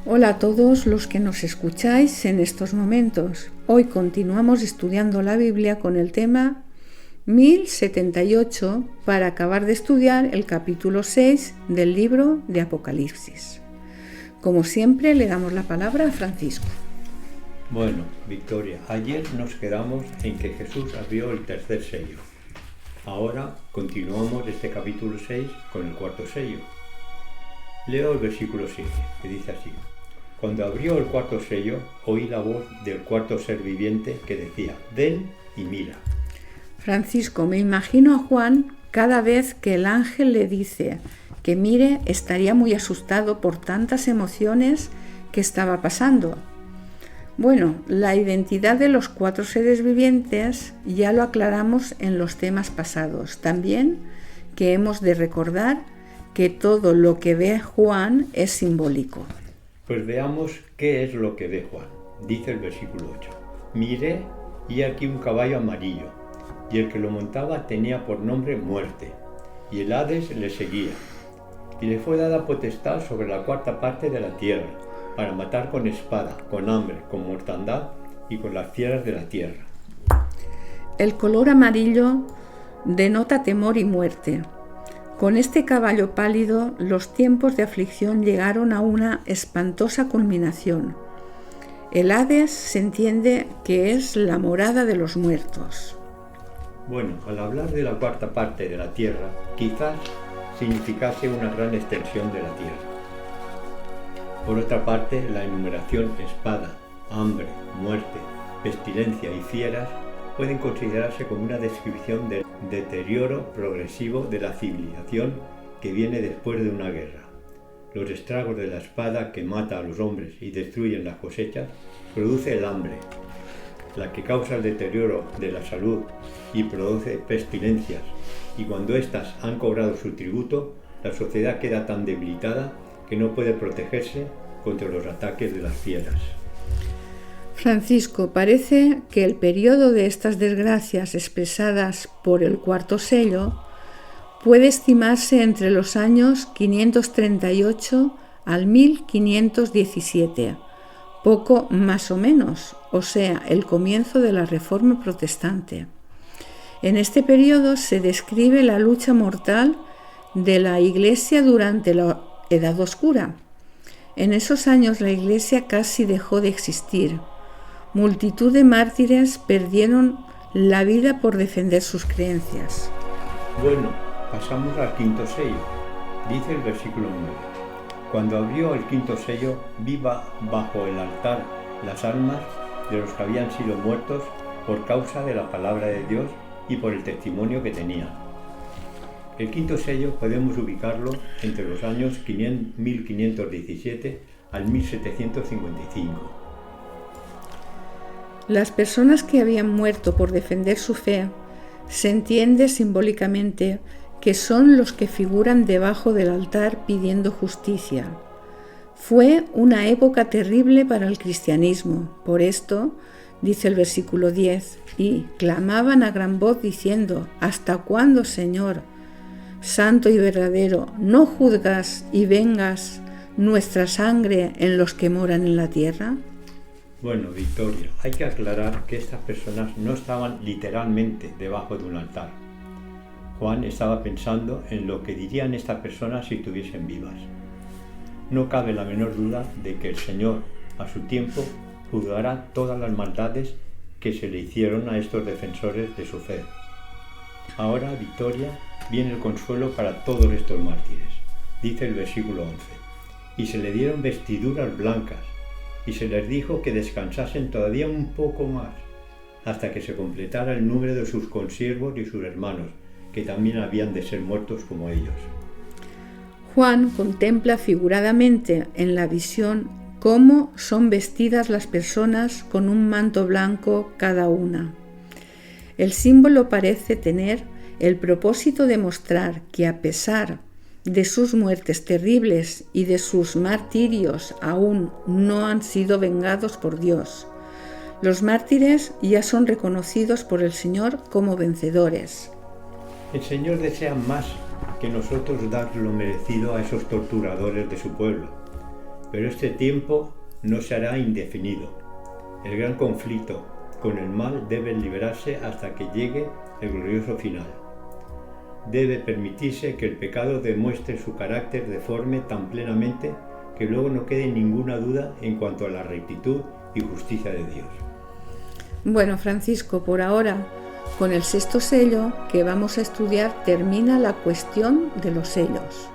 Hola a todos los que nos escucháis en estos momentos. Hoy continuamos estudiando la Biblia con el tema 1078 para acabar de estudiar el capítulo 6 del libro de Apocalipsis. Como siempre, le damos la palabra a Francisco. Bueno, Victoria, ayer nos quedamos en que Jesús abrió el tercer sello. Ahora continuamos este capítulo 6 con el cuarto sello. Leo el versículo 7, que dice así: Cuando abrió el cuarto sello, oí la voz del cuarto ser viviente que decía: ven y mira. Francisco, me imagino a Juan cada vez que el ángel le dice que mire, estaría muy asustado por tantas emociones que estaba pasando. Bueno, la identidad de los cuatro seres vivientes ya lo aclaramos en los temas pasados. También que hemos de recordar que todo lo que ve Juan es simbólico. Pues veamos qué es lo que ve Juan. Dice el versículo 8: Miré y aquí un caballo amarillo, y el que lo montaba tenía por nombre Muerte, y el Hades le seguía. Y le fue dada potestad sobre la cuarta parte de la tierra, para matar con espada, con hambre, con mortandad y con las fieras de la tierra. El color amarillo denota temor y muerte. Con este caballo pálido, los tiempos de aflicción llegaron a una espantosa culminación. El Hades se entiende que es la morada de los muertos. Bueno, al hablar de la cuarta parte de la tierra, quizás significase una gran extensión de la tierra. Por otra parte, la enumeración espada, hambre, muerte, pestilencia y fieras pueden considerarse como una descripción del deterioro progresivo de la civilización que viene después de una guerra. Los estragos de la espada que mata a los hombres y destruyen las cosechas produce el hambre, la que causa el deterioro de la salud y produce pestilencias, y cuando éstas han cobrado su tributo, la sociedad queda tan debilitada que no puede protegerse contra los ataques de las fieras. Francisco, parece que el periodo de estas desgracias expresadas por el cuarto sello puede estimarse entre los años 538 al 1517, poco más o menos, o sea, el comienzo de la Reforma Protestante. En este periodo se describe la lucha mortal de la Iglesia durante la Edad Oscura. En esos años la Iglesia casi dejó de existir. Multitud de mártires perdieron la vida por defender sus creencias. Bueno, pasamos al quinto sello. Dice el versículo 9: Cuando abrió el quinto sello, vi bajo el altar las almas de los que habían sido muertos por causa de la palabra de Dios y por el testimonio que tenían. El quinto sello podemos ubicarlo entre los años 1517 al 1755. Las personas que habían muerto por defender su fe se entiende simbólicamente que son los que figuran debajo del altar pidiendo justicia. Fue una época terrible para el cristianismo. Por esto, dice el versículo 10, y clamaban a gran voz diciendo: ¿Hasta cuándo, Señor, santo y verdadero, no juzgas y vengas nuestra sangre en los que moran en la tierra? Bueno, Victoria, hay que aclarar que estas personas no estaban literalmente debajo de un altar. Juan estaba pensando en lo que dirían estas personas si estuviesen vivas. No cabe la menor duda de que el Señor, a su tiempo, juzgará todas las maldades que se le hicieron a estos defensores de su fe. Ahora, Victoria, viene el consuelo para todos estos mártires. Dice el versículo 11: Y se le dieron vestiduras blancas, y se les dijo que descansasen todavía un poco más, hasta que se completara el número de sus consiervos y sus hermanos, que también habían de ser muertos como ellos. Juan contempla figuradamente en la visión cómo son vestidas las personas con un manto blanco cada una. El símbolo parece tener el propósito de mostrar que a pesar de sus muertes terribles y de sus martirios aún no han sido vengados por Dios. Los mártires ya son reconocidos por el Señor como vencedores. El Señor desea más que nosotros dar lo merecido a esos torturadores de su pueblo. pero este tiempo no será indefinido. El gran conflicto con el mal debe liberarse hasta que llegue el glorioso final. Debe permitirse que el pecado demuestre su carácter deforme tan plenamente que luego no quede ninguna duda en cuanto a la rectitud y justicia de Dios. Bueno, Francisco, por ahora, con el sexto sello que vamos a estudiar, termina la cuestión de los sellos.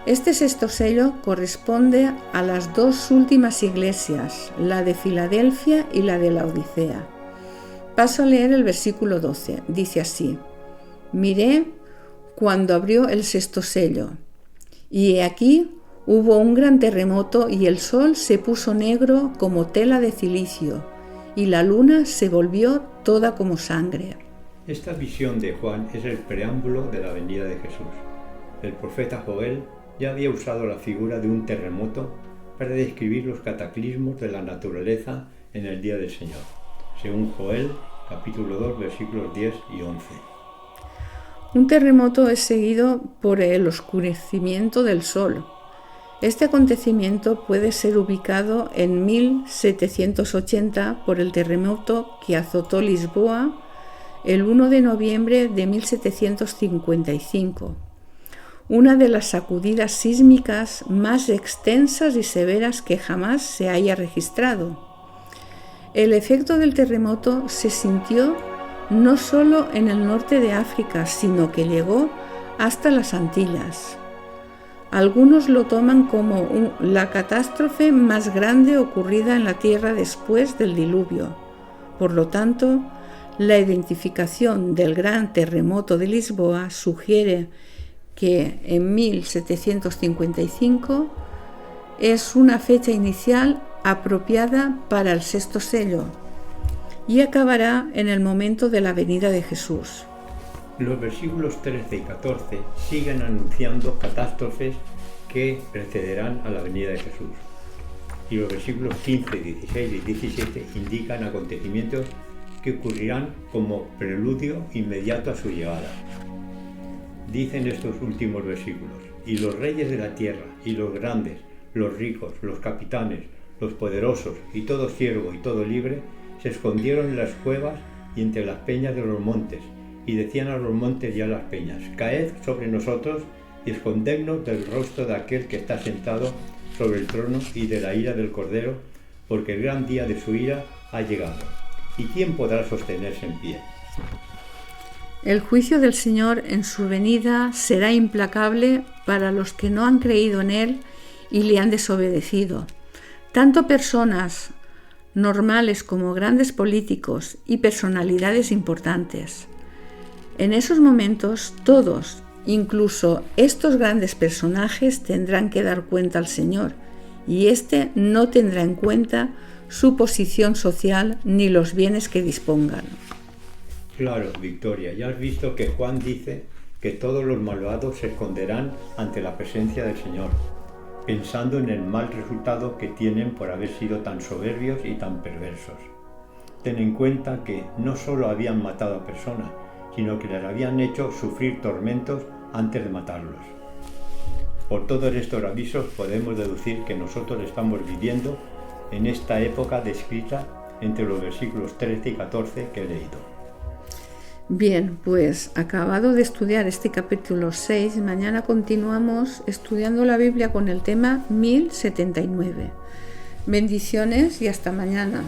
Este sexto sello corresponde a las dos últimas iglesias, la de Filadelfia y la de Laodicea. Paso a leer el versículo 12. Dice así: Miré cuando abrió el sexto sello, y he aquí hubo un gran terremoto, y el sol se puso negro como tela de cilicio, y la luna se volvió toda como sangre. Esta visión de Juan es el preámbulo de la venida de Jesús. El profeta Joel ya había usado la figura de un terremoto para describir los cataclismos de la naturaleza en el día del Señor, según Joel capítulo 2 versículos 10 y 11. Un terremoto es seguido por el oscurecimiento del sol. Este acontecimiento puede ser ubicado en 1780 por el terremoto que azotó Lisboa el 1 de noviembre de 1755, una de las sacudidas sísmicas más extensas y severas que jamás se haya registrado. El efecto del terremoto se sintió no solo en el norte de África, sino que llegó hasta las Antillas. Algunos lo toman como la catástrofe más grande ocurrida en la Tierra después del diluvio. Por lo tanto, la identificación del gran terremoto de Lisboa sugiere que en 1755 es una fecha inicial apropiada para el sexto sello y acabará en el momento de la venida de Jesús. Los versículos 13 y 14 siguen anunciando catástrofes que precederán a la venida de Jesús. Y los versículos 15, 16 y 17 indican acontecimientos que ocurrirán como preludio inmediato a su llegada. Dicen estos últimos versículos: y los reyes de la tierra, y los grandes, los ricos, los capitanes, los poderosos, y todo siervo y todo libre, se escondieron en las cuevas y entre las peñas de los montes, y decían a los montes y a las peñas: caed sobre nosotros y escondednos del rostro de aquel que está sentado sobre el trono y de la ira del Cordero, porque el gran día de su ira ha llegado. ¿Y quién podrá sostenerse en pie? El juicio del Señor en su venida será implacable para los que no han creído en Él y le han desobedecido. Tanto personas normales como grandes políticos y personalidades importantes. En esos momentos todos, incluso estos grandes personajes, tendrán que dar cuenta al Señor, y éste no tendrá en cuenta su posición social ni los bienes que dispongan. Claro, Victoria, ya has visto que Juan dice que todos los malvados se esconderán ante la presencia del Señor, pensando en el mal resultado que tienen por haber sido tan soberbios y tan perversos. Ten en cuenta que no solo habían matado a personas, sino que les habían hecho sufrir tormentos antes de matarlos. Por todos estos avisos podemos deducir que nosotros estamos viviendo en esta época descrita entre los versículos 13 y 14 que he leído. Bien, pues acabado de estudiar este capítulo 6, mañana continuamos estudiando la Biblia con el tema 1079. Bendiciones y hasta mañana.